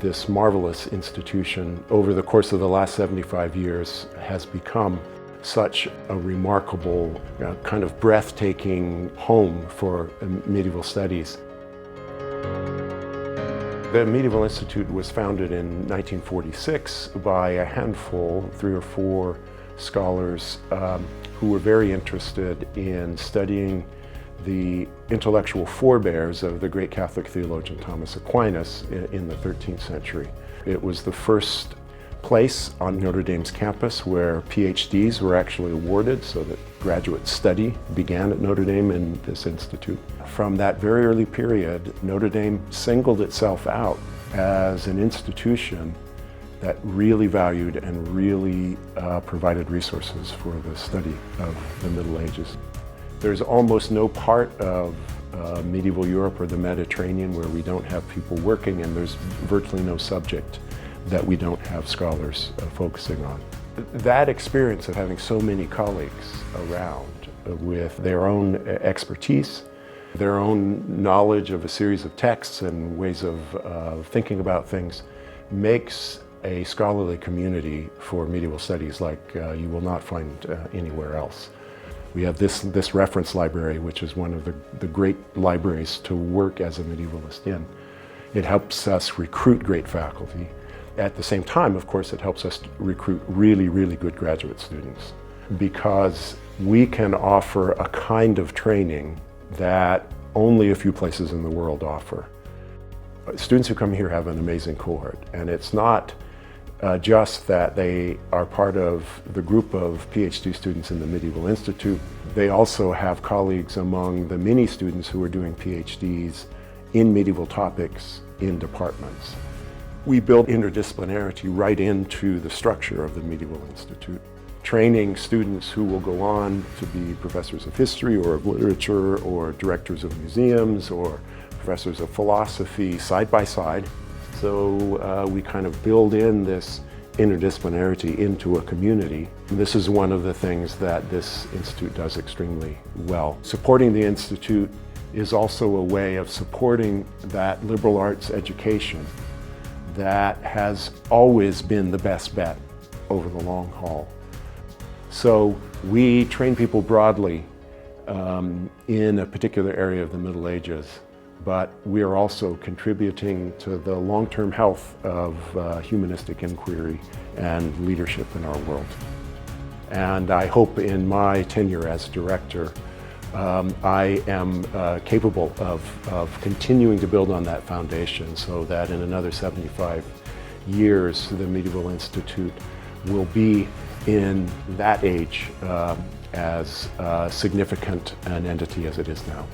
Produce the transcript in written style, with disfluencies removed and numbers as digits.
this marvelous institution over the course of the last 75 years has become such a remarkable, kind of breathtaking home for medieval studies. The Medieval Institute was founded in 1946 by a handful, 3 or 4 scholars who were very interested in studying the intellectual forebears of the great Catholic theologian Thomas Aquinas in the 13th century. It was the first place on Notre Dame's campus where PhDs were actually awarded, so that graduate study began at Notre Dame in this institute. From that very early period, Notre Dame singled itself out as an institution that really valued and really provided resources for the study of the Middle Ages. There's almost no part of medieval Europe or the Mediterranean where we don't have people working, and there's virtually no subject that we don't have scholars focusing on. That experience of having so many colleagues around with their own expertise, their own knowledge of a series of texts and ways of thinking about things, makes a scholarly community for medieval studies like you will not find anywhere else. We have this reference library, which is one of the great libraries to work as a medievalist in. It helps us recruit great faculty. At the same time, of course, it helps us recruit really, really good graduate students, because we can offer a kind of training that only a few places in the world offer. Students who come here have an amazing cohort, and it's not just that they are part of the group of PhD students in the Medieval Institute. They also have colleagues among the many students who are doing PhDs in medieval topics in departments. We build interdisciplinarity right into the structure of the Medieval Institute, training students who will go on to be professors of history or of literature or directors of museums or professors of philosophy side by side. So we kind of build in this interdisciplinarity into a community. And this is one of the things that this institute does extremely well. Supporting the institute is also a way of supporting that liberal arts education that has always been the best bet over the long haul. So we train people broadly in a particular area of the Middle Ages, but we are also contributing to the long-term health of humanistic inquiry and leadership in our world. And I hope in my tenure as director, I am capable of continuing to build on that foundation so that in another 75 years, the Medieval Institute will be in that age as significant an entity as it is now.